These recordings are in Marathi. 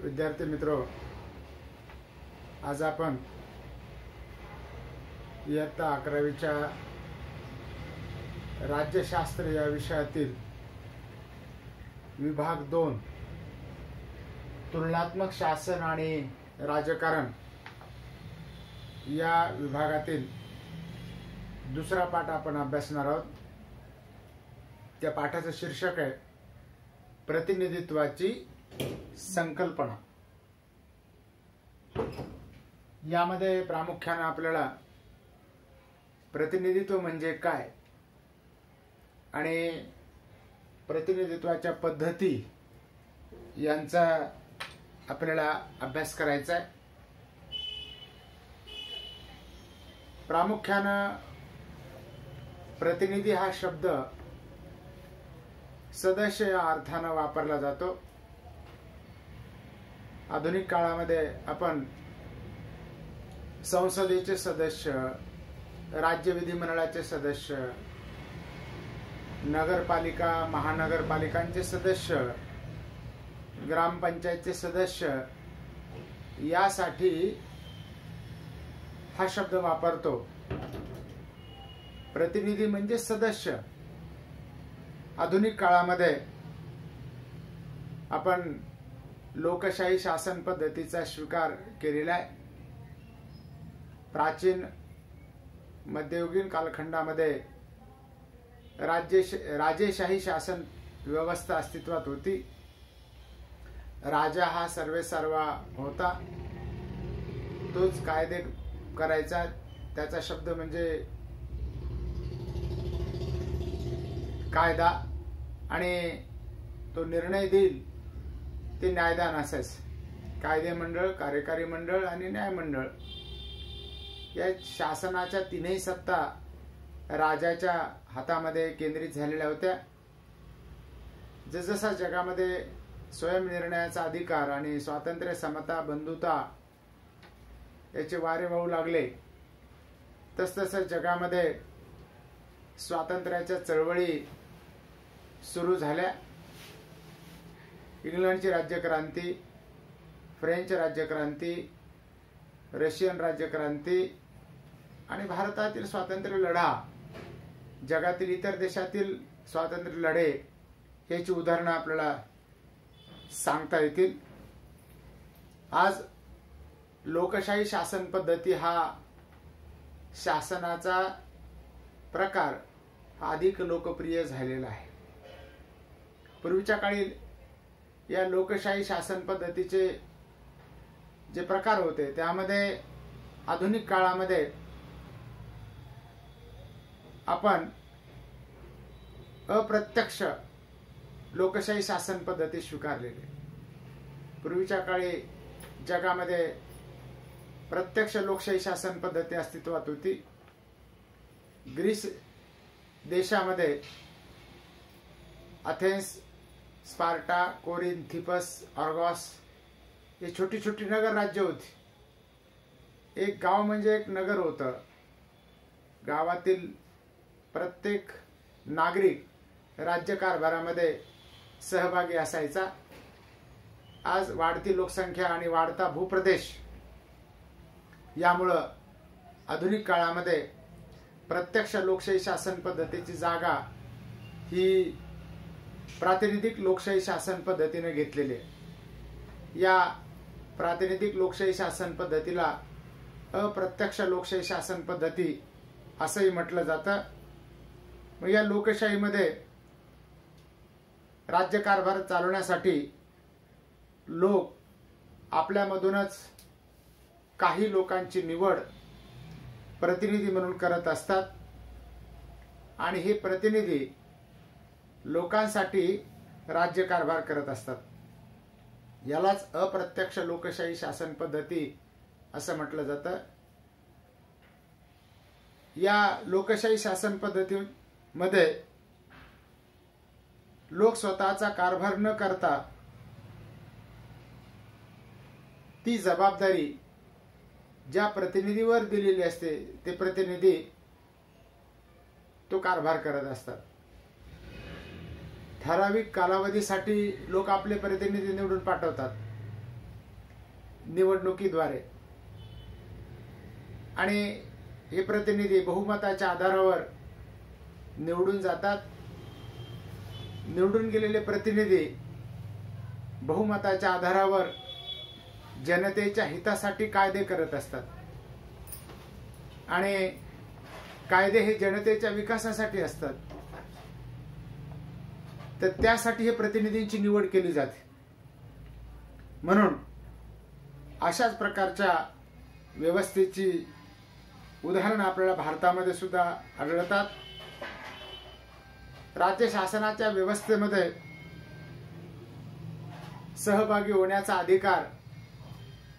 विद्यार्थी मित्रों, आज आपण इयत्ता 11वीच्या राज्यशास्त्र या विषयातील विभाग 2 तुलनात्मक शासन आणि राजकारण या विभागातील दुसरा पाठ आपण अभ्यासणार आहोत। त्या पाठाचं शीर्षक आहे प्रतिनिधित्वाची संकल्पना। यामध्ये प्रामुख्याने आपल्याला प्रतिनिधित्व म्हणजे काय आणि प्रतिनिधित्वाच्या पद्धती यांचा आपल्याला अभ्यास करायचा आहे। प्रामुख्याने प्रतिनिधी हा शब्द सदस्य या अर्थाने वापरला जातो। आधुनिक काळामध्ये आपण संसदेचे सदस्य, राज्य विधिमंडळाचे सदस्य, नगरपालिका महानगरपालिकांचे सदस्य, ग्रामपंचायतचे सदस्य यासाठी हा शब्द वापरतो। प्रतिनिधी म्हणजे सदस्य। आधुनिक काळामध्ये आपण लोकशाही शासन पद्धतीचा स्वीकार केलेला आहे। प्राचीन मध्ययुगीन कालखंडामध्ये राजेशाही शासन व्यवस्था अस्तित्वात होती। राजा हा सर्वेसर्वा होता, तोच कायदे करायचा। त्याचा शब्द म्हणजे कायदा आणि तो निर्णय देईल ते न्यायदान असायचं। कायदे मंडळ, कार्यकारी मंडळ आणि न्याय मंडळ या शासनाच्या तीनही सत्ता राजाच्या हातामध्ये केंद्रित झालेल्या होत्या। जसजसा जगामध्ये स्वयंनिर्णयाचा अधिकार आणि स्वातंत्र्य, समता, बंधुता याचे वारे वाहू लागले, तसतसं जगामध्ये स्वातंत्र्याच्या चळवळी सुरू झाल्या। इंग्लंडची राज्यक्रांती, फ्रेंच राज्यक्रांती, रशियन राज्यक्रांती आणि भारतातील स्वातंत्र्य लढा, जगातील इतर देशातील स्वातंत्र्य लढे याची उदाहरणं आपल्याला सांगता येतील। आज लोकशाही शासन पद्धती हा शासनाचा प्रकार अधिक लोकप्रिय झालेला आहे। पूर्वीच्या काळी या लोकशाही शासन पद्धतीचे जे प्रकार होते त्यामध्ये आधुनिक काळामध्ये आपण अप्रत्यक्ष लोकशाही शासन पद्धती स्वीकारलेली। पूर्वीच्या काळी जगामध्ये प्रत्यक्ष लोकशाही शासन पद्धती अस्तित्वात होती। ग्रीस देशामध्ये अथेन्स, स्पार्टा, कोरिंथिपस, आर्गोस हे छोटी छोटी नगर राज्य होती। एक गाव म्हणजे एक नगर होतं। गावातील प्रत्येक नागरिक राज्यकारभारामध्ये सहभागी असायचा। आज वाढती लोकसंख्या आणि वाढता भूप्रदेश यामुळे आधुनिक काळामध्ये प्रत्यक्ष लोकशाही शासन पद्धतीची जागा ही प्रातिनिधिक लोकशाही शासन पद्धतीने घेतलेली आहे। या प्रातिनिधिक लोकशाही शासन पद्धतीला अप्रत्यक्ष लोकशाही शासन पद्धती असंही म्हटलं जातं। मग या लोकशाहीमध्ये राज्यकारभार चालवण्यासाठी लोक आपल्यामधूनच काही लोकांची निवड प्रतिनिधी म्हणून करत असतात आणि हे प्रतिनिधी लोकांसाठी राज्यकारभार करत असतात। यालाच अप्रत्यक्ष लोकशाही शासन पद्धती असं म्हटलं जातं। या लोकशाही शासन पद्धतीमध्ये लोक स्वतःचा कारभार न करता ती जबाबदारी ज्या प्रतिनिधीवर दिलेली असते ते प्रतिनिधी तो कारभार करत असतात। ठराविक कालावधीसाठी लोक आपले प्रतिनिधी निवडून पाठवतात निवडणुकीद्वारे, आणि हे प्रतिनिधी बहुमताच्या आधारावर निवडून जातात. निवडून गेलेले प्रतिनिधी बहुमताच्या आधारावर जनतेच्या हितासाठी कायदे करत असतात, आणि कायदे हे जनतेच्या विकासासाठी असतात. तर त्यासाठी हे प्रतिनिधींची निवड केली जाते. म्हणून अशाच प्रकारच्या व्यवस्थेची उदाहरणं आपल्याला भारतामध्ये सुद्धा आढळतात. राज्य शासनाच्या व्यवस्थेमध्ये सहभागी होण्याचा अधिकार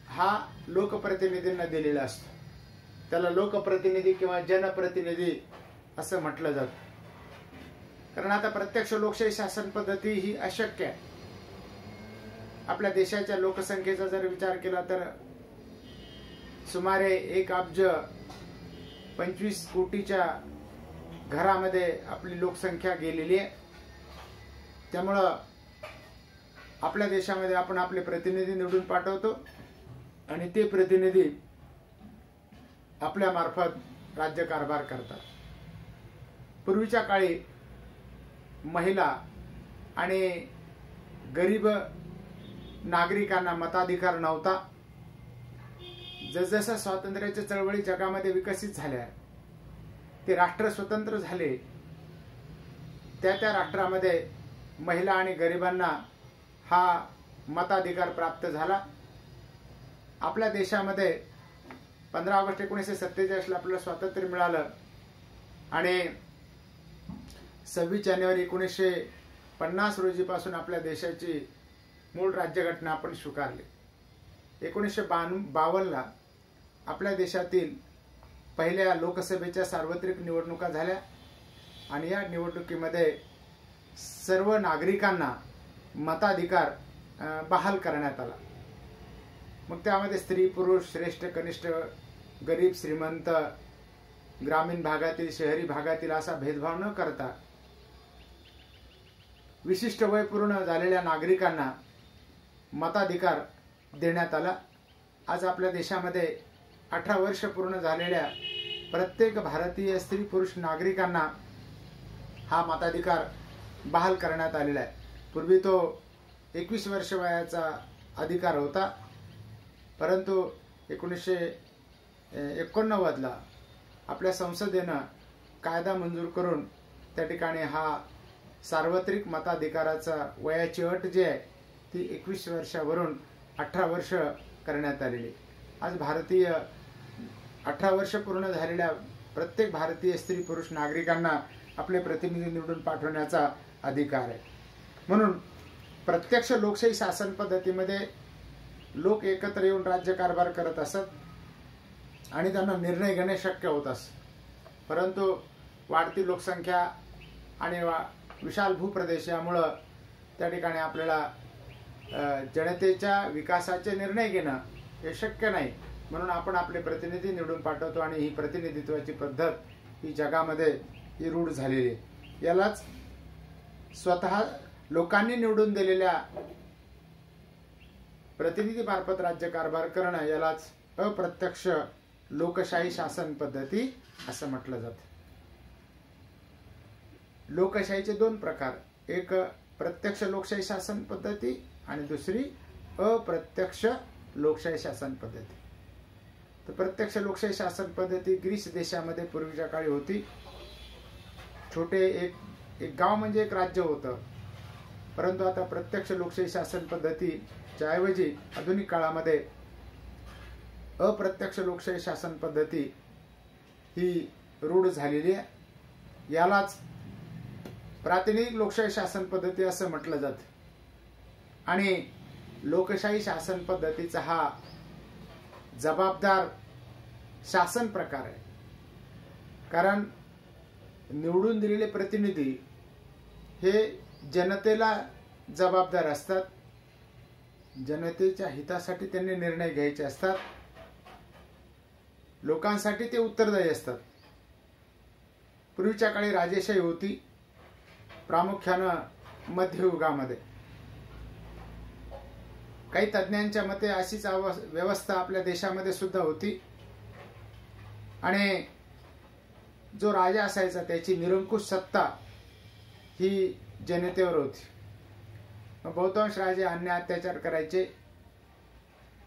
हा लोकप्रतिनिधींना दिलेला असतो. त्याला लोकप्रतिनिधी किंवा जनप्रतिनिधी असं म्हटलं जातं. कारण आता प्रत्यक्ष लोकशाही शासन पद्धती ही अशक्य आहे. आपल्या देशाच्या लोकसंख्येचा जर विचार केला तर सुमारे 1,25 कोटीच्या घरामध्ये आपली लोकसंख्या गेलेली आहे. त्यामुळं आपल्या देशामध्ये आपण आपले प्रतिनिधी निवडून पाठवतो, आणि ते प्रतिनिधी आपल्या मार्फत राज्यकारभार करतात. पूर्वीच्या काळी महिला आणि गरीब नागरिकांना मताधिकार नव्हता. जसजसं स्वातंत्र्याच्या चळवळी जगामध्ये विकसित झाल्या, ते राष्ट्र स्वतंत्र झाले, त्या राष्ट्रामध्ये महिला आणि गरिबांना हा मताधिकार प्राप्त झाला. आपल्या देशामध्ये 15 ऑगस्ट 1947 आपल्याला स्वातंत्र्य मिळालं, आणि 26 जानेवारी 1950 रोजीपासून आपल्या देशाची मूळ राज्यघटना आपण स्वीकारली. 1952ला आपल्या देशातील पहिल्या लोकसभेच्या सार्वत्रिक निवडणुका झाल्या, आणि या निवडणुकीमध्ये सर्व नागरिकांना मताधिकार बहाल करण्यात आला. मग त्यामध्ये स्त्री पुरुष, श्रेष्ठ कनिष्ठ, गरीब श्रीमंत, ग्रामीण भागातील शहरी भागातील असा भेदभाव न करता विशिष्ट वय पूर्ण झालेल्या नागरिकांना मताधिकार देण्यात आला. आज आपल्या देशामध्ये 18 वर्ष पूर्ण झालेल्या प्रत्येक भारतीय स्त्री पुरुष नागरिकांना हा मताधिकार बहाल करण्यात आलेला आहे. पूर्वी तो 21 वर्ष वयाचा अधिकार होता, परंतु 1989ला आपल्या संसदेनं कायदा मंजूर करून त्या ठिकाणी हा सार्वत्रिक मताधिकाराचा वयाची अट जी आहे ती 21 वर्षावरून 18 वर्ष करण्यात आलेली. आज भारतीय 18 वर्ष पूर्ण झालेल्या प्रत्येक भारतीय स्त्री पुरुष नागरिकांना आपले प्रतिनिधी निवडून पाठवण्याचा अधिकार आहे. म्हणून प्रत्यक्ष लोकशाही शासन पद्धतीमध्ये लोक एकत्र येऊन राज्यकारभार करत असत, आणि त्यांना निर्णय घेणे शक्य होत असत. परंतु वाढती लोकसंख्या आणि विशाल भूप्रदेश यामुळं त्या ठिकाणी आपल्याला जनतेच्या विकासाचे निर्णय घेणं हे शक्य नाही. म्हणून आपण आपले प्रतिनिधी निवडून पाठवतो, आणि ही प्रतिनिधित्वाची पद्धत ही जगामध्ये ही रूढ झालेली आहे. यालाच स्वतः लोकांनी निवडून दिलेल्या प्रतिनिधीमार्फत राज्यकारभार करणं यालाच अप्रत्यक्ष लोकशाही शासन पद्धती असं म्हटलं जातं. लोकशाहीचे 2 प्रकार, एक प्रत्यक्ष लोकशाही शासन पद्धती आणि दुसरी अप्रत्यक्ष लोकशाही शासन पद्धती. तर प्रत्यक्ष लोकशाही शासन पद्धती ग्रीस देशामध्ये पूर्वीच्या काळी होती. छोटे एक गाव म्हणजे एक राज्य होतं. परंतु आता प्रत्यक्ष लोकशाही शासन पद्धतीच्या ऐवजी आधुनिक काळामध्ये अप्रत्यक्ष लोकशाही शासन पद्धती ही रूढ झालेली आहे. यालाच प्रातिनिधिक लोकशाही शासन पद्धती असं म्हटलं जातं. आणि लोकशाही शासन पद्धतीचा हा जबाबदार शासन प्रकार आहे. कारण निवडून दिलेले प्रतिनिधी हे जनतेला जबाबदार असतात. जनतेच्या हितासाठी त्यांनी निर्णय घ्यायचे असतात. लोकांसाठी ते उत्तरदायी असतात. पूर्वीच्या काळी राजेशाही होती, प्रामुख्यानं मध्ययुगामध्ये. काही तज्ज्ञांच्या मते अशीच व्यवस्था आपल्या देशामध्ये सुद्धा होती आणि जो राजा असायचा त्याची निरंकुश सत्ता ही जनतेवर होती. बहुतांश राजे अन्याय अत्याचार करायचे.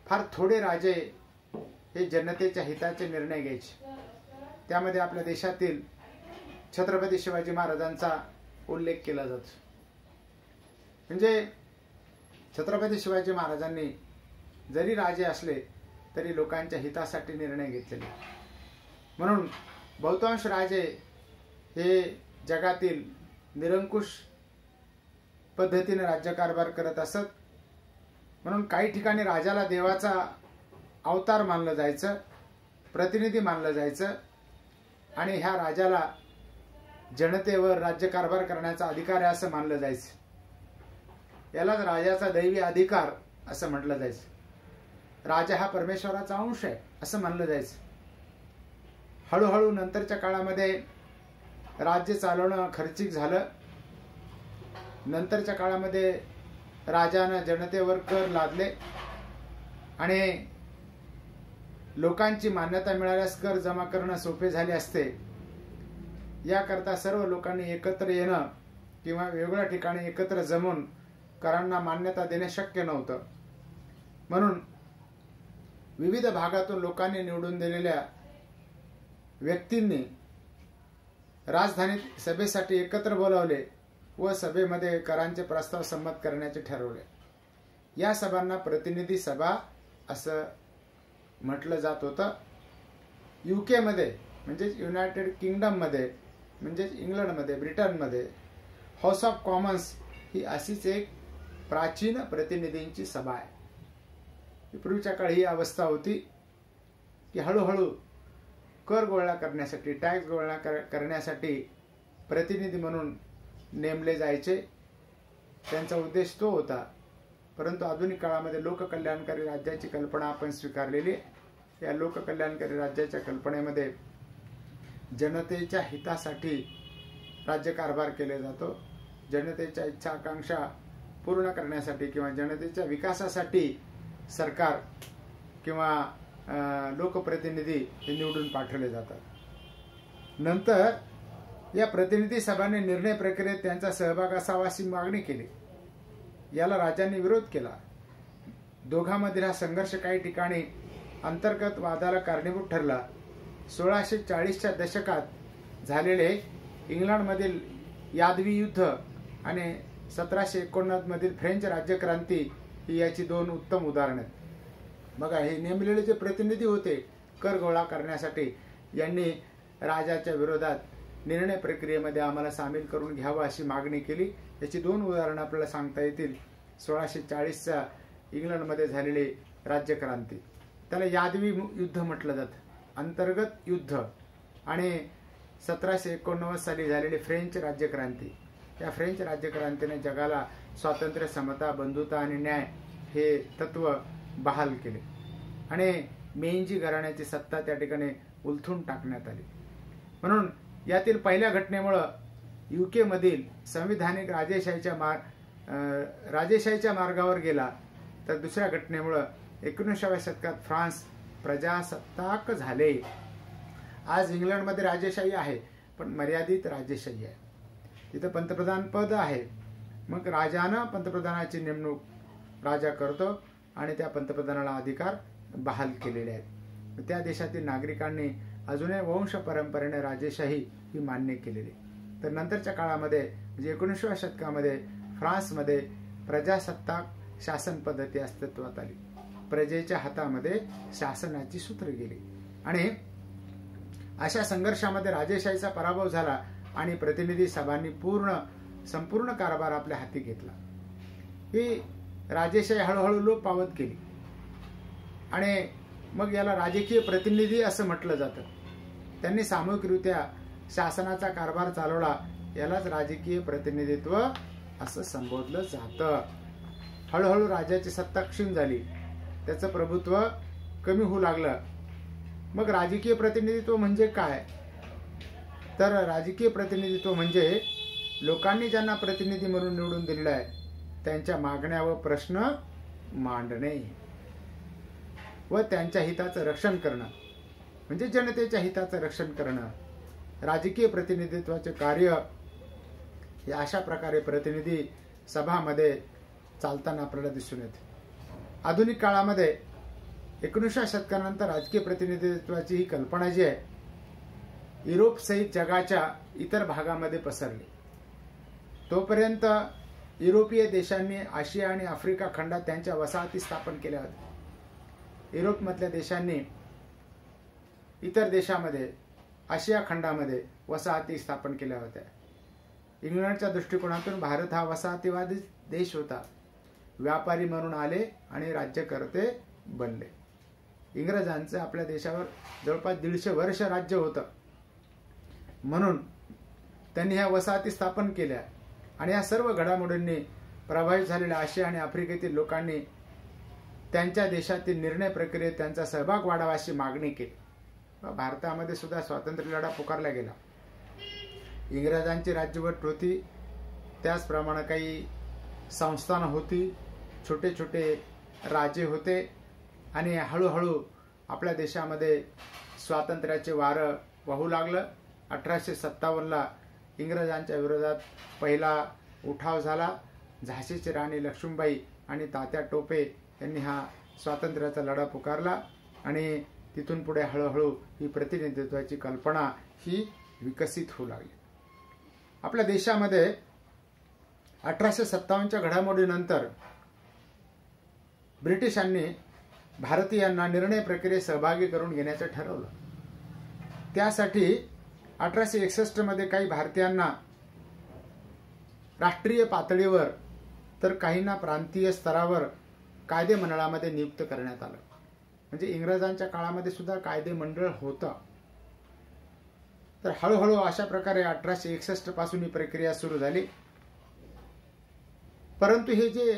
फार थोडे राजे हे जनतेच्या हिताचे निर्णय घ्यायचे. त्यामध्ये आपल्या देशातील छत्रपती शिवाजी महाराजांचा उल्लेख केला जातो. म्हणजे छत्रपती शिवाजी महाराजांनी जरी राजे असले तरी लोकांच्या हितासाठी निर्णय घेतलेले. म्हणून बहुतांश राजे हे जगातील निरंकुश पद्धतीने राज्यकारभार करत असत. म्हणून काही ठिकाणी राजाला देवाचा अवतार मानलं जायचं, प्रतिनिधी मानलं जायचं आणि ह्या राजाला जनतेवर राज्यकारभार करण्याचा अधिकार आहे असं मानलं जायचं. यालाच राजाचा दैवी अधिकार असं म्हटलं जायचं. राजा हा परमेश्वराचा अंश आहे असं मानलं जायचं. हळूहळू नंतरच्या काळामध्ये राज्य चालवणं खर्चिक झालं. नंतरच्या काळामध्ये राजानं जनतेवर कर लादले आणि लोकांची मान्यता मिळाल्यास कर जमा करणं सोपे झाले असते. याकरता सर्व लोकांनी एकत्र येणं किंवा वेगवेगळ्या ठिकाणी एकत्र जमून करांना मान्यता देणे शक्य नव्हतं. म्हणून विविध भागातून लोकांनी निवडून दिलेल्या व्यक्तींनी राजधानीत सभेसाठी एकत्र बोलावले व सभेमध्ये करांचे प्रस्ताव संमत करण्याचे ठरवले. या सभांना प्रतिनिधी सभा असं म्हटलं जात होतं. UK मध्ये म्हणजेच युनायटेड किंगडम मध्ये म्हणजेच इंग्लंडमध्ये, ब्रिटनमध्ये हाऊस ऑफ कॉमन्स ही अशीच एक प्राचीन प्रतिनिधींची सभा आहे. पूर्वीच्या काळी ही अवस्था होती की हळूहळू कर गोळा करण्यासाठी, टॅक्स गोळा करण्यासाठी प्रतिनिधी म्हणून नेमले जायचे. त्यांचा उद्देश तो होता. परंतु आधुनिक काळामध्ये लोककल्याणकारी राज्याची कल्पना आपण स्वीकारलेली आहे. या लोककल्याणकारी राज्याच्या कल्पनेमध्ये जनतेच्या हितासाठी राज्यकारभार केले जातो. जनतेच्या इच्छा आकांक्षा पूर्ण करण्यासाठी किंवा जनतेच्या विकासासाठी सरकार किंवा लोकप्रतिनिधी हे निवडून पाठवले जातात. नंतर या प्रतिनिधी सभांनी निर्णय प्रक्रियेत त्यांचा सहभाग असावा अशी मागणी केली. याला राजांनी विरोध केला. दोघांमधील हा संघर्ष काही ठिकाणी अंतर्गत वादाला कारणीभूत ठरला. 1640च्या दशकात झालेले इंग्लंडमधील यादवी युद्ध आणि 1789 मधील फ्रेंच राज्यक्रांती ही याची दोन उत्तम उदाहरणे आहेत. बघा, हे नेमलेले जे प्रतिनिधी होते कर गोळा करण्यासाठी, यांनी राजाच्या विरोधात निर्णय प्रक्रियेमध्ये आम्हाला सामील करून घ्यावं अशी मागणी केली. याची दोन उदाहरणं आपल्याला सांगता येतील. 1640च्या इंग्लंडमध्ये झालेली राज्यक्रांती, त्याला यादवी युद्ध म्हटलं जातं, अंतर्गत युद्ध, आणि 1789 साली झालेली फ्रेंच राज्यक्रांती. या फ्रेंच राज्यक्रांतीने जगाला स्वातंत्र्य, समता, बंधुता आणि न्याय हे तत्व बहाल केले आणि मेंजी घराण्याची सत्ता त्या ठिकाणी उलथून टाकण्यात आली. म्हणून यातील पहिल्या घटनेमुळं UK मधील संविधानिक राजेशाहीच्या मार्गावर गेला, तर दुसऱ्या घटनेमुळं 19व्या शतकात फ्रान्स प्रजासत्ताक झाले. आज इंग्लंडमध्ये राजेशाही आहे, पण मर्यादित राजेशाही आहे. तिथं पंतप्रधान पद आहे. मग राजानं पंतप्रधानाची नेमणूक राजा करतो आणि त्या पंतप्रधानाला अधिकार बहाल केलेले आहेत. त्या देशातील नागरिकांनी अजूनही वंश परंपरेने राजेशाही ही मान्य केलेली. तर नंतरच्या काळामध्ये म्हणजे 19व्या शतकामध्ये फ्रान्समध्ये प्रजासत्ताक शासन पद्धती अस्तित्वात आली. प्रजेच्या हातामध्ये शासनाची सूत्रे गेली आणि अशा संघर्षामध्ये राजेशाहीचा पराभव झाला आणि प्रतिनिधी सभांनी संपूर्ण कारभार आपल्या हाती घेतला. ही राजेशाही हळूहळू लोप पावत गेली आणि मग याला राजकीय प्रतिनिधी असं म्हटलं जातं. त्यांनी सामूहिकरित्या शासनाचा कारभार चालवला, यालाच राजकीय प्रतिनिधित्व असं संबोधलं जातं. हळूहळू राजाची सत्ता क्षीण झाली, त्याचं प्रभुत्व कमी होऊ लागलं. मग राजकीय प्रतिनिधित्व म्हणजे काय? तर राजकीय प्रतिनिधित्व म्हणजे लोकांनी ज्यांना प्रतिनिधी म्हणून निवडून दिलेलं आहे त्यांच्या मागण्या व प्रश्न मांडणे व त्यांच्या हिताचं रक्षण करणं म्हणजे जनतेच्या हिताचं रक्षण करणं, राजकीय प्रतिनिधित्वाचे कार्य हे अशा प्रकारे प्रतिनिधी सभामध्ये चालताना आपल्याला दिसून येते. आधुनिक काळामध्ये 19व्या शतकानंतर राजकीय प्रतिनिधित्वाची ही कल्पना जी आहे युरोप सहित जगाच्या इतर भागामध्ये पसरली. तोपर्यंत युरोपीय देशांनी आशिया आणि आफ्रिका खंडात त्यांच्या वसाहती स्थापन केल्या होत्या. युरोपमधल्या देशांनी इतर देशामध्ये आशिया खंडामध्ये वसाहती स्थापन केल्या होत्या. इंग्लंडच्या दृष्टिकोनातून भारत हा वसाहतीवादी देश होता. व्यापारी म्हणून आले आणि राज्यकर्ते बनले. इंग्रजांचं आपल्या देशावर जवळपास 150 वर्ष राज्य होतं. म्हणून त्यांनी ह्या वसाहती स्थापन केल्या आणि या सर्व घडामोडींनी प्रभावित झालेल्या आशिया आणि आफ्रिकेतील लोकांनी त्यांच्या देशातील निर्णय प्रक्रियेत त्यांचा सहभाग वाढावा अशी मागणी केली. भारतामध्ये सुद्धा स्वातंत्र्य लढा पुकारला गेला. इंग्रजांची राज्यवट होती, त्याचप्रमाणे काही संस्थान होती, छोटे छोटे राजे होते आणि हळूहळू आपल्या देशामध्ये स्वातंत्र्याचे वारं वाहू लागलं. 1857ला इंग्रजांच्या विरोधात पहिला उठाव झाला. झाशीची राणी लक्ष्मीबाई आणि तात्या टोपे यांनी हा स्वातंत्र्याचा लढा पुकारला आणि तिथून पुढे हळूहळू ही प्रतिनिधित्वाची कल्पना ही विकसित होऊ लागली. आपल्या देशामध्ये 1857च्या घडामोडीनंतर ब्रिटिशांनी भारतीयांना निर्णय प्रक्रियेत सहभागी करून घेण्याचं ठरवलं. त्यासाठी 1861 मध्ये काही भारतीयांना राष्ट्रीय पातळीवर तर काहींना प्रांतीय स्तरावर कायदेमंडळामध्ये नियुक्त करण्यात आलं. म्हणजे इंग्रजांच्या काळामध्ये सुद्धा कायदेमंडळ होतं. तर हळूहळू अशा प्रकारे 1861 पासून ही प्रक्रिया सुरू झाली. परंतु हे जे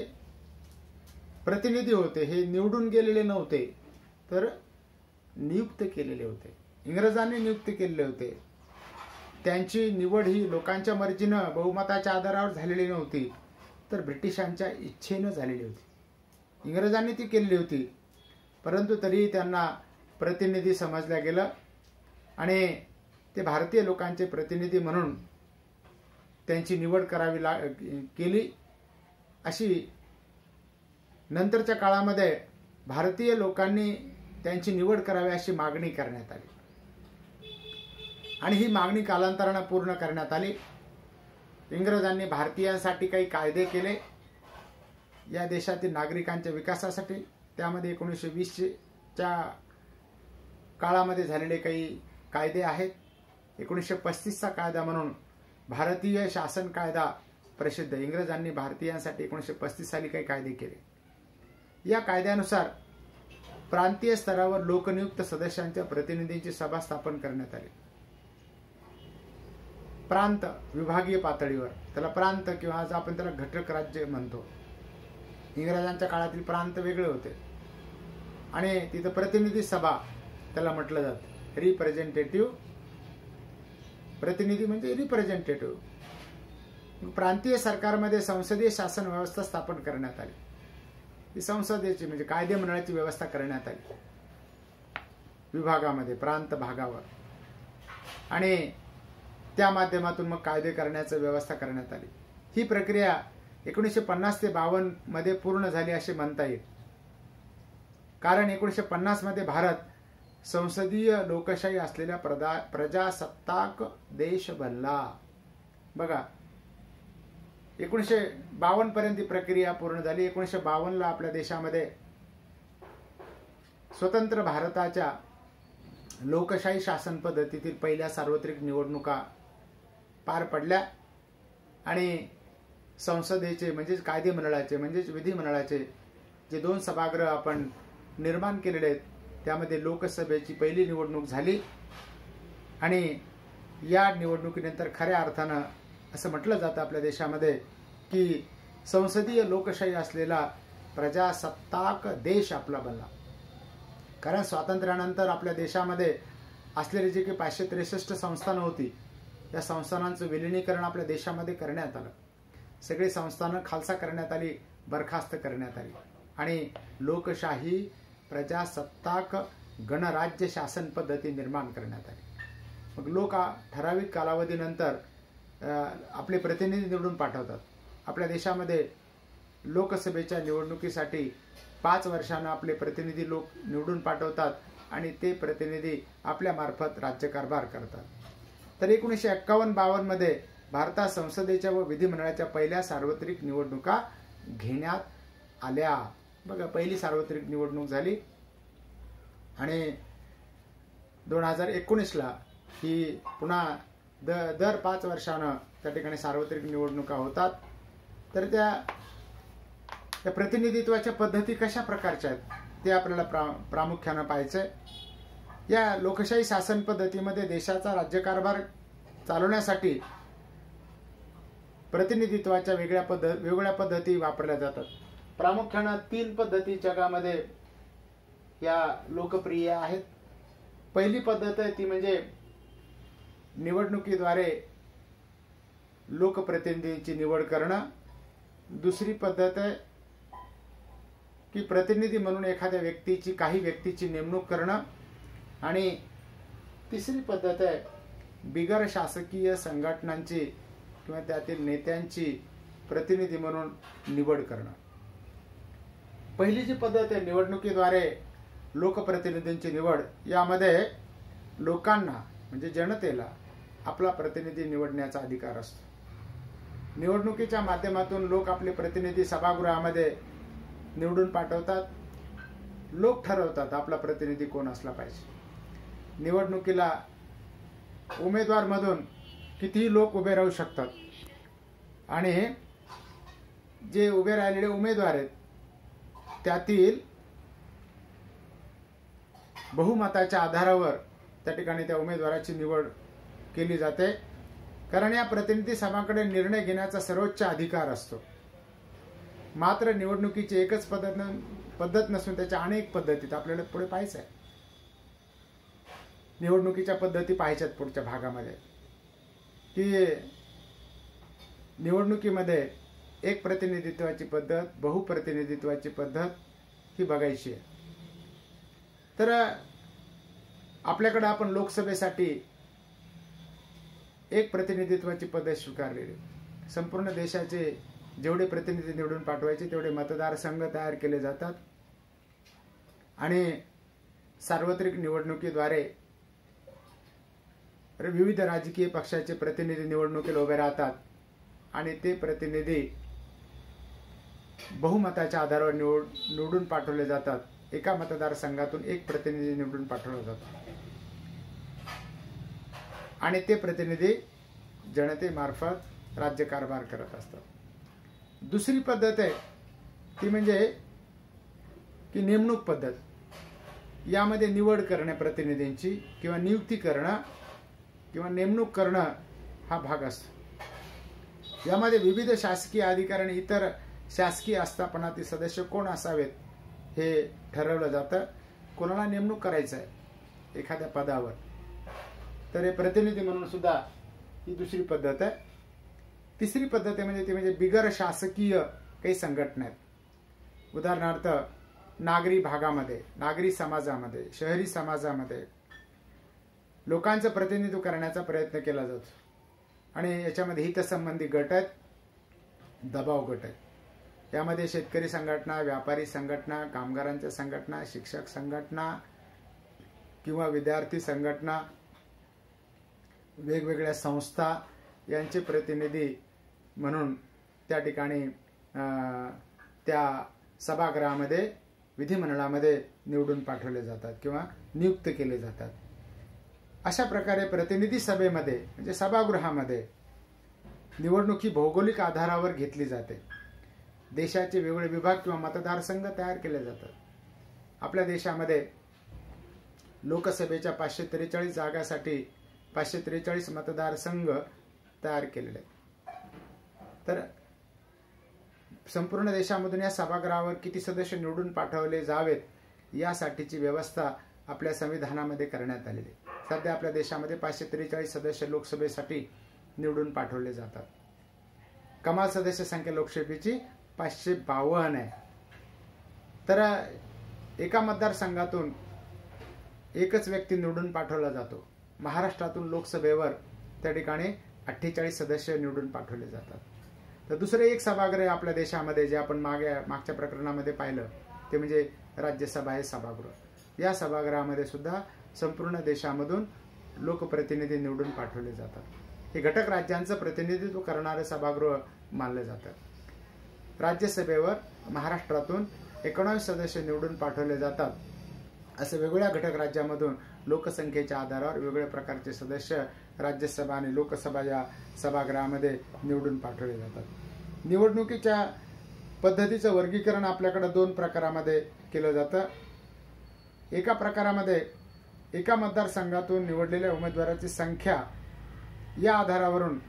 प्रतिनिधी होते हे निवडून गेलेले नव्हते, तर नियुक्त केलेले होते. इंग्रजांनी नियुक्त केलेले होते. त्यांची निवड ही लोकांच्या मर्जीनं बहुमताच्या आधारावर झालेली नव्हती, तर ब्रिटिशांच्या इच्छेनं झालेली होती. इंग्रजांनी ती केलेली होती, परंतु तरीही त्यांना प्रतिनिधी समजलं गेलं आणि ते भारतीय लोकांचे प्रतिनिधी म्हणून त्यांची निवड करावी केली. अशी नंतरच्या काळामध्ये भारतीय लोकांनी त्यांची निवड करावी अशी मागणी करण्यात आली आणि ही मागणी कालांतराने पूर्ण करण्यात आली. इंग्रजांनी भारतीयांसाठी काही कायदे केले या देशातील नागरिकांच्या विकासासाठी. त्यामध्ये 1920च्या काळामध्ये झालेले काही कायदे आहेत. 1935चा कायदा म्हणून भारतीय शासन कायदा प्रसिद्ध. इंग्रजांनी भारतीयांसाठी 1935 साली काही कायदे केले. या कायद्यानुसार प्रांतीय स्तरावर लोकनियुक्त सदस्यांच्या प्रतिनिधींची सभा स्थापन करण्यात आली. प्रांत विभागीय पातळीवर, त्याला प्रांत किंवा आज आपण त्याला घटक राज्य म्हणतो. इंग्रजांच्या काळातील प्रांत वेगळे होते आणि तिथं प्रतिनिधी सभा त्याला म्हटलं जातं. रिप्रेझेंटेटिव्ह, प्रतिनिधी म्हणजे रिप्रेझेंटेटिव्ह. प्रांतीय सरकारमध्ये संसदीय शासन व्यवस्था स्थापन करण्यात आली. ही संसदेची म्हणजे कायदेमंडळाची व्यवस्था करण्यात आली विभागामध्ये, प्रांत भागावर, आणि त्या माध्यमातून मग कायदे करण्याची व्यवस्था करण्यात आली. ही प्रक्रिया 1950 ते 52 मध्ये पूर्ण झाली असे म्हणता येईल. कारण 1950 मध्ये भारत संसदीय लोकशाही असलेल्या प्रजासत्ताक देश बनला. बघा, 1952 पर्यंत ही प्रक्रिया पूर्ण झाली. 1952 ला आपल्या देशामध्ये स्वतंत्र भारताच्या लोकशाही शासन पद्धतीतील पहिल्या सार्वत्रिक निवडणुका पार पडल्या आणि संसदेचे म्हणजेच कायदेमंडळाचे म्हणजेच विधिमंडळाचे जे 2 सभागृह आपण निर्माण केलेले आहेत, त्यामध्ये लोकसभेची पहिली निवडणूक झाली आणि या निवडणुकीनंतर खऱ्या अर्थानं असं म्हटलं जातं आपल्या देशामध्ये की संसदीय लोकशाही असलेला प्रजासत्ताक देश आपला बनला. कारण स्वातंत्र्यानंतर आपल्या देशामध्ये असलेली जी काही 563 संस्थानं होती, या संस्थानांचं विलिनीकरण आपल्या देशामध्ये करण्यात आलं. सगळी संस्थानं खालसा करण्यात आली, बरखास्त करण्यात आली आणि लोकशाही प्रजासत्ताक गणराज्य शासन पद्धती निर्माण करण्यात आली. मग लोक ठराविक कालावधीनंतर आपले प्रतिनिधी निवडून पाठवतात. आपल्या देशामध्ये लोकसभेच्या निवडणुकीसाठी 5 वर्षांना आपले प्रतिनिधी लोक निवडून पाठवतात आणि ते प्रतिनिधी आपल्या मार्फत राज्यकारभार करतात. तर 1951-52 मध्ये भारतात संसदेच्या व विधिमंडळाच्या पहिल्या सार्वत्रिक निवडणुका घेण्यात आल्या. बघा, पहिली सार्वत्रिक निवडणूक झाली आणि 2019ला ही पुन्हा दर 5 वर्षानं त्या ठिकाणी सार्वत्रिक निवडणुका होतात. तर त्या प्रतिनिधित्वाच्या पद्धती कशा प्रकारच्या आहेत ते आपल्याला प्रामुख्यानं पाहायचंय. या लोकशाही शासन पद्धतीमध्ये देशाचा राज्यकारभार चालवण्यासाठी प्रतिनिधित्वाच्या वेगवेगळ्या पद्धती वापरल्या जातात. प्रामुख्यानं 3 पद्धती जगामध्ये या लोकप्रिय आहेत. पहिली पद्धत आहे ती म्हणजे निवडणुकीद्वारे लोकप्रतिनिधींची निवड करणं. दुसरी पद्धत आहे की प्रतिनिधी म्हणून एखाद्या काही व्यक्तीची नेमणूक करणं. आणि तिसरी पद्धत आहे बिगर शासकीय संघटनांची किंवा त्यातील नेत्यांची प्रतिनिधी म्हणून निवड करणं. पहिली जी पद्धत आहे निवडणुकीद्वारे लोकप्रतिनिधींची निवड, यामध्ये लोकांना म्हणजे जनतेला आपला प्रतिनिधी निवडण्याचा अधिकार असतो. निवडणुकीच्या माध्यमातून लोक आपले प्रतिनिधी सभागृहामध्ये निवडून पाठवतात. लोक ठरवतात आपला प्रतिनिधी कोण असला पाहिजे. निवडणुकीला उमेदवार मधून कितीही लोक उभे राहू शकतात आणि जे उभे राहिलेले उमेदवार आहेत त्यातील बहुमताच्या आधारावर त्या ठिकाणी त्या उमेदवाराची निवड केली जाते. कारण या प्रतिनिधी सभाकडे निर्णय घेण्याचा सर्वोच्च अधिकार असतो. मात्र निवडणुकीची एकच पद्धत नसून त्याच्या अनेक पद्धतीत आपल्याला पुढे पाहायचं आहे. निवडणुकीच्या पद्धती पाहायच्यात पुढच्या भागामध्ये की निवडणुकीमध्ये एक प्रतिनिधित्वाची पद्धत, बहुप्रतिनिधित्वाची पद्धत ही बघायची आहे. तर आपल्याकडे आपण लोकसभेसाठी एक प्रतिनिधित्वाची पद्धत स्वीकारलेली. संपूर्ण देशाचे जेवढे प्रतिनिधी निवडून पाठवायचे तेवढे मतदारसंघ तयार केले जातात आणि सार्वत्रिक निवडणुकीद्वारे विविध राजकीय पक्षाचे प्रतिनिधी निवडणुकीला उभे राहतात आणि ते प्रतिनिधी बहुमताच्या आधारावर निवडून पाठवले जातात. एका मतदारसंघातून एक प्रतिनिधी निवडून पाठवला जातो आणि ते प्रतिनिधी जनतेमार्फत राज्यकारभार करत असतात. दुसरी पद्धत आहे ती म्हणजे की नेमणूक पद्धत. यामध्ये निवड करणे प्रतिनिधींची किंवा नियुक्ती करणं किंवा नेमणूक करणं हा भाग असतो. यामध्ये विविध शासकीय अधिकारी आणि इतर शासकीय आस्थापनातील सदस्य कोण असावेत हे ठरवलं जातं. कोणाला नेमणूक करायचं आहे एखाद्या पदावर तर हे प्रतिनिधी म्हणून सुद्धा ही दुसरी पद्धत आहे. तिसरी पद्धत आहे ती म्हणजे बिगर शासकीय काही संघटना आहेत. उदाहरणार्थ नागरी भागामध्ये, नागरी समाजामध्ये, शहरी समाजामध्ये लोकांचं प्रतिनिधित्व करण्याचा प्रयत्न केला जातो आणि याच्यामध्ये हितसंबंधी गट आहेत, दबाव गट आहेत. यामध्ये शेतकरी संघटना, व्यापारी संघटना, कामगारांच्या संघटना, शिक्षक संघटना किंवा विद्यार्थी संघटना, वेगवेगळ्या संस्था यांचे प्रतिनिधी म्हणून त्या ठिकाणी त्या सभागृहामध्ये, विधिमंडळामध्ये निवडून पाठवले जातात किंवा नियुक्त केले जातात. अशा प्रकारे प्रतिनिधी सभेमध्ये म्हणजे सभागृहामध्ये निवडणूक ही भौगोलिक आधारावर घेतली जाते. देशाचे वेगवेगळे विभाग किंवा मतदारसंघ तयार केले जातात. आपल्या देशामध्ये लोकसभेच्या 543 जागासाठी 543 मतदारसंघ तयार केलेले आहेत. तर संपूर्ण देशामधून या सभागृहावर किती सदस्य निवडून पाठवले जावेत यासाठीची व्यवस्था आपल्या संविधानामध्ये करण्यात आलेली. सध्या आपल्या देशामध्ये 543 सदस्य लोकसभेसाठी निवडून पाठवले जातात. कमाल सदस्य संख्या लोकसभेची 552 आहे. तर एका मतदारसंघातून एकच व्यक्ती निवडून पाठवला जातो. महाराष्ट्रातून लोकसभेवर त्या ठिकाणी 48 सदस्य निवडून पाठवले जातात. तर दुसरे एक सभागृह आपल्या देशामध्ये जे आपण मागच्या प्रकरणामध्ये पाहिलं ते म्हणजे राज्यसभा हे सभागृह. या सभागृहामध्ये सुद्धा संपूर्ण देशामधून लोकप्रतिनिधी निवडून पाठवले जातात. हे घटक राज्यांचं प्रतिनिधित्व करणारे सभागृह मानलं जातं. राज्यसभेवर महाराष्ट्रातून 19 सदस्य निवडून पाठवले जातात. असे वेगवेगळ्या घटक राज्यामधून लोकसंख्येच्या आधारावर वेगवेगळ्या प्रकारचे सदस्य राज्यसभा आणि लोकसभा या सभागृहामध्ये निवडून पाठवले जातात. निवडणुकीच्या पद्धतीचं वर्गीकरण आपल्याकडे 2 प्रकारामध्ये केलं जातं. एका प्रकारामध्ये एका मतदारसंघातून निवडलेल्या उमेदवाराची संख्या या आधारावरून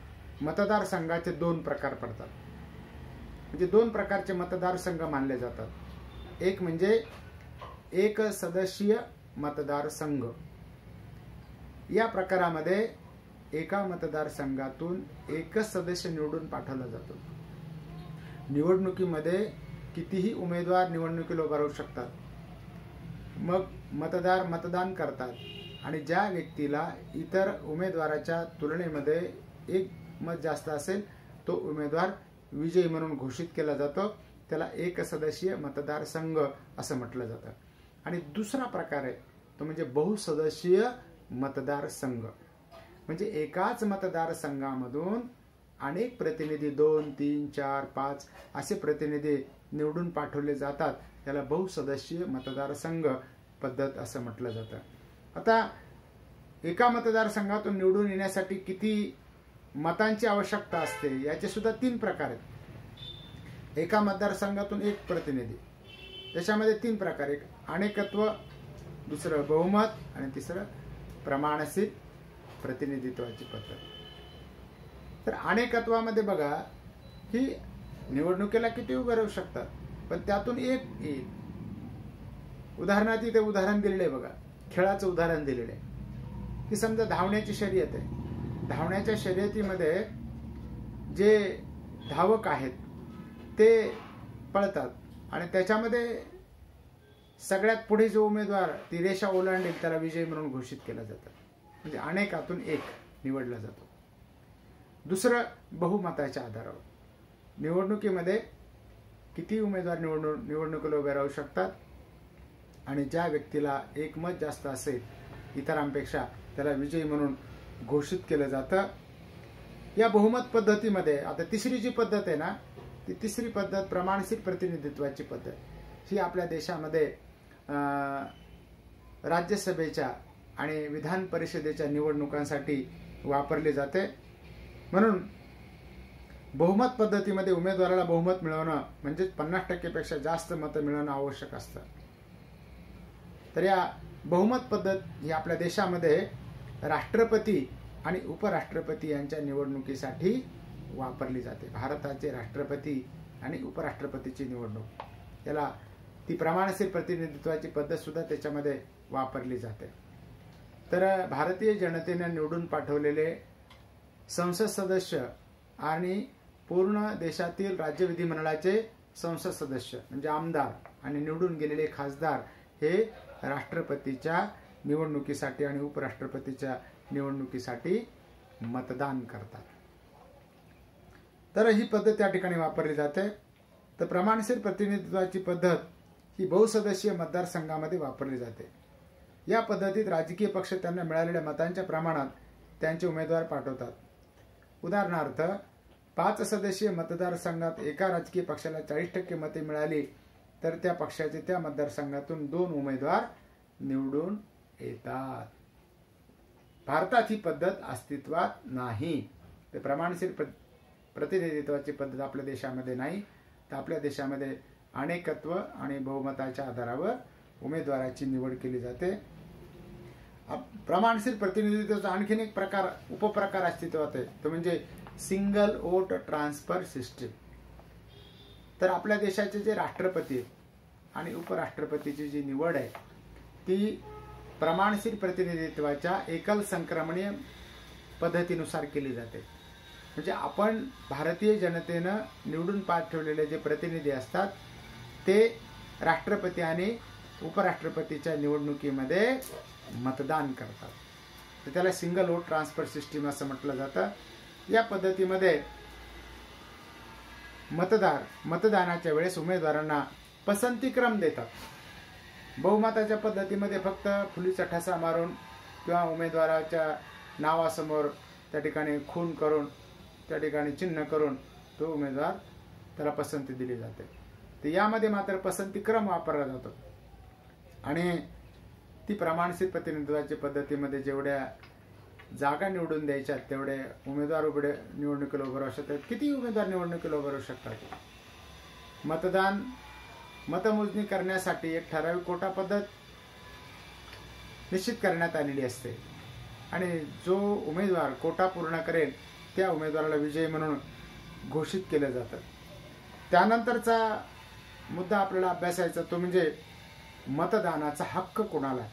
मतदारसंघाचे 2 प्रकार पडतात. म्हणजे 2 प्रकारचे मतदारसंघ मानले जातात. एक म्हणजे एक सदस्यीय मतदारसंघ. या प्रकारामध्ये एका मतदारसंघातून एकच सदस्य निवडून पाठवला जातो. निवडणुकीमध्ये कितीही उमेदवार निवडणुकीला उभा राहू शकतात. मग मतदार मतदान करतात आणि ज्या व्यक्तीला इतर उमेदवाराच्या तुलनेमध्ये एक मत जास्त असेल तो उमेदवार विजयी म्हणून घोषित केला जातो. त्याला एक सदस्यीय मतदारसंघ असं म्हटलं जातं. आणि दुसरा प्रकार आहे तो म्हणजे बहुसदस्यीय मतदारसंघ. म्हणजे एकाच मतदारसंघामधून अनेक प्रतिनिधी 2, 3, 4, 5 असे प्रतिनिधी निवडून पाठवले जातात. त्याला बहुसदस्यीय मतदारसंघ पद्धत असं म्हटलं जातं. आता एका मतदारसंघातून निवडून येण्यासाठी किती मतांची आवश्यकता असते याचे सुद्धा 3 प्रकार आहेत. एका मतदारसंघातून एक प्रतिनिधी, त्याच्यामध्ये 3 प्रकार. एक अनेकत्व, दुसरं बहुमत आणि तिसरं प्रमाणशीर प्रतिनिधित्वाची पद्धत. तर अनेकत्वामध्ये बघा ही निवडणुकीला किती उभे राहू शकतात पण त्यातून एक येईल. उदाहरणार्थ इथे उदाहरण दिलेलं आहे बघा, खेळाचं उदाहरण दिलेलं आहे की समजा धावण्याची शर्यत आहे. धावण्याच्या शर्यतीमध्ये जे धावक आहेत ते पळतात आणि त्याच्यामध्ये सगळ्यात पुढे जो उमेदवार ती रेषा ओलांडेल त्याला विजयी म्हणून घोषित केलं जातं. म्हणजे अनेकातून एक निवडला जातो. दुसरं बहुमताच्या आधारावर. निवडणुकीमध्ये किती उमेदवार निवडणुकीला उभे राहू शकतात आणि ज्या व्यक्तीला एक मत जास्त असेल इतरांपेक्षा त्याला विजयी म्हणून घोषित केलं जातं. या बहुमत पद्धतीमध्ये आता तिसरी जी पद्धत आहे ना ती तिसरी पद्धत प्रमाणशीर प्रतिनिधित्वाची पद्धत. ही आपल्या देशामध्ये राज्यसभेच्या आणि विधान परिषदेच्या निवडणुकांसाठी वापरली जाते. म्हणून बहुमत पद्धतीमध्ये उमेदवाराला बहुमत मिळवणं म्हणजे 50% पेक्षा जास्त मतं मिळवणं आवश्यक असतं. तर या बहुमत पद्धत ही आपल्या देशामध्ये राष्ट्रपती आणि उपराष्ट्रपती यांच्या निवडणुकीसाठी वापरली जाते. भारताचे राष्ट्रपती आणि उपराष्ट्रपतीची निवडणूक याला ती प्रमाणशीर प्रतिनिधित्वाची पद्धत सुद्धा त्याच्यामध्ये वापरली जाते. तर भारतीय जनतेने निवडून पाठवलेले संसद सदस्य आणि पूर्ण देशातील राज्य विधिमंडळाचे संसद सदस्य म्हणजे आमदार आणि निवडून गेलेले खासदार हे राष्ट्रपतीच्या निवडणुकीसाठी आणि उपराष्ट्रपतीच्या निवडणुकीसाठी मतदान करतात. तर ही पद्धत त्या ठिकाणी वापरली जाते. तर प्रमाणशीर प्रतिनिधित्वाची पद्धत ही बहुसदस्यीय मतदारसंघामध्ये वापरली जाते. या पद्धतीत राजकीय पक्ष त्यांना मिळालेल्या मतांच्या प्रमाणात त्यांचे उमेदवार पाठवतात. उदाहरणार्थ 5 सदस्यीय मतदारसंघात एका राजकीय पक्षाला 40% मते मिळाली तर त्या पक्षाचे त्या मतदारसंघातून 2 उमेदवार निवडून येतात. भारतात ही पद्धत अस्तित्वात नाही. ते प्रमाणशीर प्रतिनिधित्वाची पद्धत आपल्या देशामध्ये नाही. तर आपल्या देशामध्ये अनेकत्व आणि बहुमताच्या आधारावर उमेदवाराची निवड केली जाते. प्रमाणशीर प्रतिनिधित्वाचा आणखीन एक उपप्रकार अस्तित्वात आहे तो म्हणजे सिंगल वोट ट्रान्सफर सिस्टीम. तर आपल्या देशाचे जे राष्ट्रपती आणि उपराष्ट्रपतीची जी निवड आहे ती प्रमाणशीर प्रतिनिधित्वाच्या एकल संक्रमणीय पद्धतीनुसार केली जाते. म्हणजे आपण भारतीय जनतेनं निवडून पाठवलेले जे प्रतिनिधी असतात ते राष्ट्रपती आणि उपराष्ट्रपतीच्या निवडणुकीमध्ये मतदान करतात. तर त्याला सिंगल वोट ट्रान्सफर सिस्टीम असं म्हटलं जातं. या पद्धतीमध्ये मतदानाच्या वेळेस उमेदवारांना पसंतीक्रम देतात. बहुमताच्या पद्धतीमध्ये फक्त फुलीचा ठसा मारून किंवा उमेदवाराच्या नावासमोर त्या ठिकाणी खून करून त्या ठिकाणी चिन्ह करून तो उमेदवार त्याला पसंती दिली जाते. तर यामध्ये मात्र पसंतीक्रम वापरला जातो आणि ती प्रमाणित प्रतिनिधित्वाच्या पद्धतीमध्ये जेवढ्या जागा निवडून द्यायच्या तेवढे उमेदवार निवडणुकीला उभं राहू शकतात. किती उमेदवार निवडणुकीला उभं राहू शकतात. मतमोजणी करण्यासाठी एक ठराविक कोटा पद्धत निश्चित करण्यात आलेली असते आणि जो उमेदवार कोटा पूर्ण करेल त्या उमेदवाराला विजयी म्हणून घोषित केलं जातं. त्यानंतरचा मुद्दा आपल्याला अभ्यासायचा तो म्हणजे मतदानाचा हक्क कोणाला.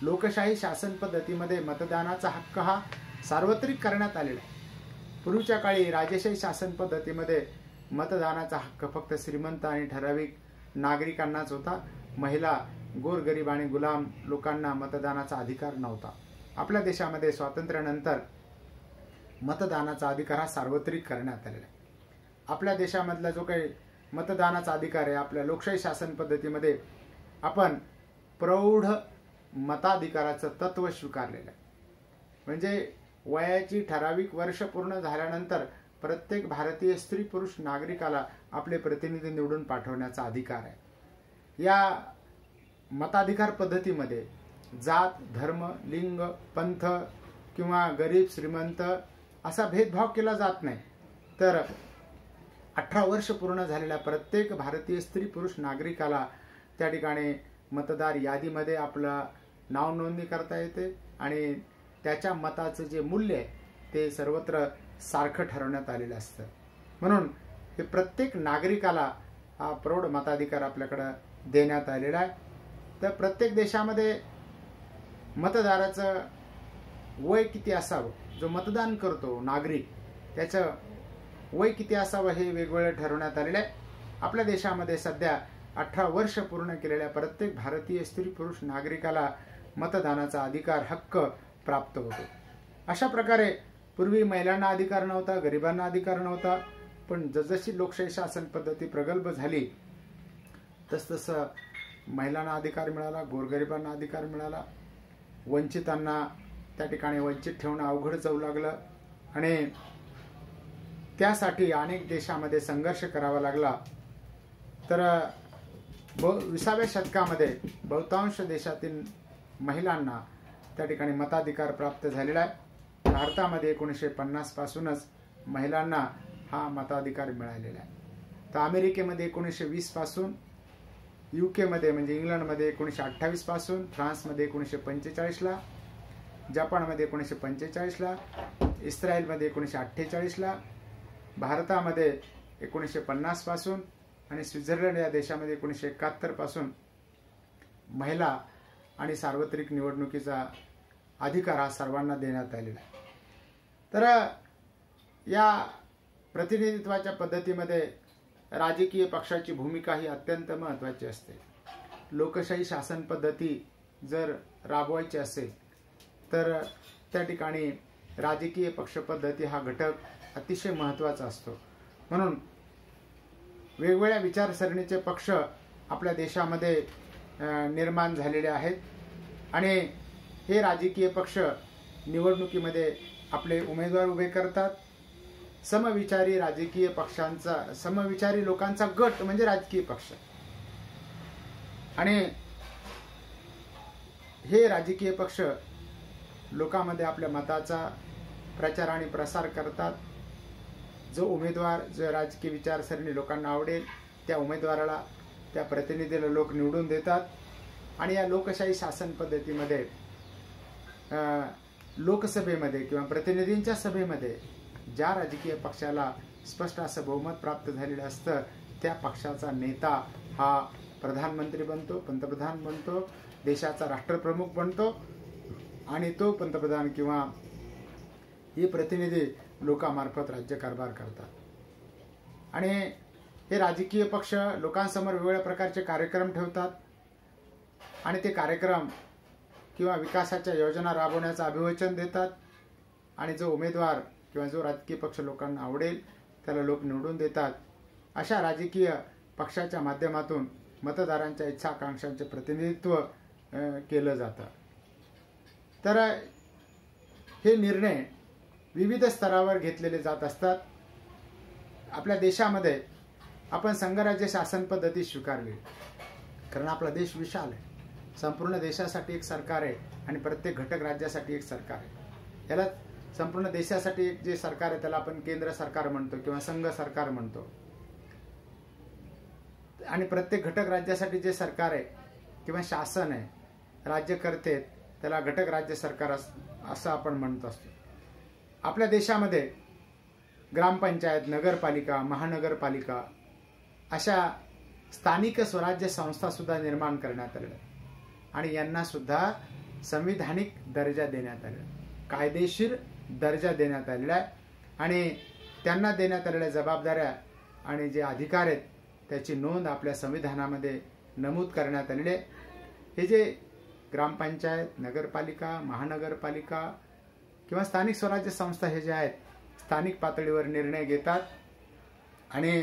लोकशाही शासन पद्धतीमध्ये मतदानाचा हक्क हा सार्वत्रिक करण्यात आलेला आहे. पूर्वीच्या काळी राजेशाही शासन पद्धतीमध्ये मतदानाचा हक्क फक्त श्रीमंत आणि ठराविक नागरिकांनाच होता. महिला, गोरगरीब आणि गुलाम लोकांना मतदानाचा अधिकार नव्हता. आपल्या देशामध्ये स्वातंत्र्यानंतर मतदानाचा अधिकार हा सार्वत्रिक करण्यात आलेला आहे. आपल्या देशामधला जो काही मतदानाचा अधिकार आहे आपल्या लोकशाही शासन पद्धतीमध्ये आपण प्रौढ मताधिकाराचं तत्व स्वीकारलेलं आहे. म्हणजे वयाची ठराविक वर्ष पूर्ण झाल्यानंतर प्रत्येक भारतीय स्त्री पुरुष नागरिकाला आपले प्रतिनिधी निवडून पाठवण्याचा अधिकार आहे. या मताधिकार पद्धतीमध्ये जात, धर्म, लिंग, पंथ किंवा गरीब श्रीमंत असा भेदभाव केला जात नाही. तर 18 वर्ष पूर्ण झालेल्या प्रत्येक भारतीय स्त्री पुरुष नागरिकाला त्या ठिकाणी मतदार यादीमध्ये आपलं नाव नोंदणी करता येते आणि त्याच्या मताचं जे मूल्य आहे ते सर्वत्र सारखं ठरवण्यात आलेलं असतं. म्हणून हे प्रत्येक नागरिकाला हा प्रौढ मताधिकार आपल्याकडं देण्यात आलेला आहे. तर प्रत्येक देशामध्ये मतदाराचं वय किती असावं, जो मतदान करतो नागरिक त्याचं वय किती असावं हे वेगवेगळं ठरवण्यात आलेलं आहे. आपल्या देशामध्ये सध्या 18 वर्ष पूर्ण केलेल्या प्रत्येक भारतीय स्त्री पुरुष नागरिकाला मतदानाचा अधिकार हक्क प्राप्त होतो. अशा प्रकारे पूर्वी महिलांना अधिकार नव्हता, गरिबांना अधिकार नव्हता. पण जसजशी लोकशाही शासन पद्धती प्रगल्भ झाली तसतसं महिलांना अधिकार मिळाला, गोरगरिबांना अधिकार मिळाला, वंचितांना त्या ठिकाणी वंचित ठेवणं अवघड जाऊ लागलं आणि त्यासाठी अनेक देशामध्ये संघर्ष करावा लागला. तर 20व्या शतकामध्ये बहुतांश देशातील महिलांना त्या ठिकाणी मताधिकार प्राप्त झालेला आहे. भारतामध्ये 1950 पासूनच महिलांना हा मताधिकार मिळालेला आहे. तर अमेरिकेमध्ये 1920 पासून, UK म्हणजे इंग्लंडमध्ये 1928 पासून, फ्रान्समध्ये 1945ला, जपानमध्ये 1945ला, इस्रायलमध्ये 1948ला, भारतामध्ये 1950 पासून आणि स्वित्झर्लंड या देशामध्ये 1971 पासून महिला आणि सार्वत्रिक निवडणुकीचा अधिकार हा सर्वांना देण्यात आलेला आहे. तर या प्रतिनिधित्वाच्या पद्धतीमध्ये राजकीय पक्षाची भूमिका ही अत्यंत महत्त्वाची असते. लोकशाही शासन पद्धती जर राबवायची असेल तर त्या ठिकाणी राजकीय पक्ष पद्धती हा घटक अतिशय महत्त्वाचा असतो. म्हणून वेगवेगळ्या विचारसरणीचे पक्ष आपल्या देशामध्ये निर्माण झालेले आहेत आणि हे राजकीय पक्ष निवडणुकीमध्ये आपले उमेदवार उभे करतात. समविचारी राजकीय पक्षांचा, समविचारी लोकांचा गट म्हणजे राजकीय पक्ष आणि हे राजकीय पक्ष लोकांमध्ये आपल्या मताचा प्रचार आणि प्रसार करतात. जो उमेदवार, जो राजकीय विचारसरणी लोकांना आवडेल त्या उमेदवाराला, त्या प्रतिनिधीला लोक निवडून देतात आणि या लोकशाही शासन पद्धतीमध्ये लोकसभेमध्ये किंवा प्रतिनिधींच्या सभेमध्ये ज्या राजकीय पक्षाला स्पष्ट असं बहुमत प्राप्त झालेलं असतं त्या पक्षाचा नेता हा प्रधानमंत्री बनतो, पंतप्रधान बनतो, देशाचा राष्ट्रप्रमुख बनतो आणि तो पंतप्रधान किंवा हे प्रतिनिधी लोकांमार्फत राज्यकारभार करतात. आणि हे राजकीय पक्ष लोकांसमोर वेगवेगळ्या प्रकारचे कार्यक्रम ठेवतात आणि ते कार्यक्रम किंवा विकासाच्या योजना राबवण्याचं अभिवचन देतात आणि जो उमेदवार किंवा जो राजकीय पक्ष लोकांना आवडेल त्याला लोक निवडून देतात. अशा राजकीय पक्षाच्या माध्यमातून मतदारांच्या इच्छा आकांक्षांचे प्रतिनिधित्व केलं जातं. तर हे निर्णय विविध स्तरावर घेतलेले जात असतात. आपल्या देशामध्ये आपण संघराज्य शासन पद्धती स्वीकारली कारण आपला देश विशाल आहे. संपूर्ण देशासाठी एक सरकार आहे आणि प्रत्येक घटक राज्यासाठी एक सरकार आहे. याला संपूर्ण देशासाठी एक जे सरकार आहे त्याला आपण केंद्र सरकार म्हणतो किंवा संघ सरकार म्हणतो आणि प्रत्येक घटक राज्यासाठी जे सरकार आहे किंवा शासन आहे राज्यकर्ते त्याला घटक राज्य सरकार असं आपण म्हणत असतो. आपल्या देशामध्ये ग्रामपंचायत, नगरपालिका, महानगरपालिका अशा स्थानिक स्वराज्य संस्था सुद्धा निर्माण करण्यात आल्या आणि यांना सुद्धा संविधानिक दर्जा देण्यात आलेला, कायदेशीर दर्जा देण्यात आलेला आहे आणि त्यांना देण्यात आलेल्या जबाबदाऱ्या आणि जे अधिकार आहेत त्याची नोंद आपल्या संविधानामध्ये नमूद करण्यात आलेले. हे जे ग्रामपंचायत, नगरपालिका, महानगरपालिका किंवा स्थानिक स्वराज्य संस्था हे जे आहेत स्थानिक पातळीवर निर्णय घेतात आणि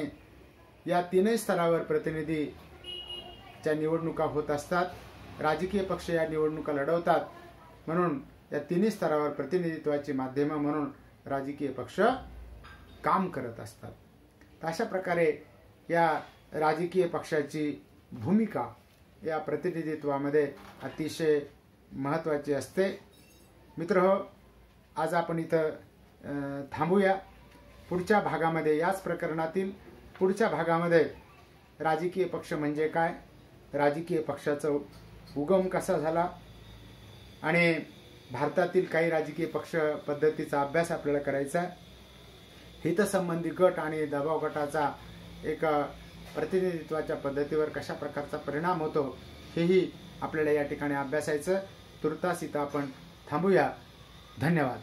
या तीनही स्तरावर प्रतिनिधीच्या निवडणुका होत असतात. राजकीय पक्ष या निवडणुका लढवतात म्हणून या तिन्ही स्तरावर प्रतिनिधित्वाची माध्यमं म्हणून राजकीय पक्ष काम करत असतात. तर अशा प्रकारे या राजकीय पक्षाची भूमिका या प्रतिनिधित्वामध्ये अतिशय महत्त्वाची असते. मित्रहो, आज आपण इथं थांबूया. पुढच्या भागामध्ये याच प्रकरणातील पुढच्या भागामध्ये राजकीय पक्ष म्हणजे काय, राजकीय पक्षाचा उगम कसा झाला आणि भारतातील काही राजकीय पक्ष पद्धतीचा अभ्यास आपल्याला करायचा आहे. हितसंबंधी गट आणि दबाव गटाचा एक प्रतिनिधित्वाच्या पद्धतीवर कशा प्रकारचा परिणाम होतो हेही आपल्याला या ठिकाणी अभ्यासायचं. तुर्तास इथं आपण थांबूया. धन्यवाद.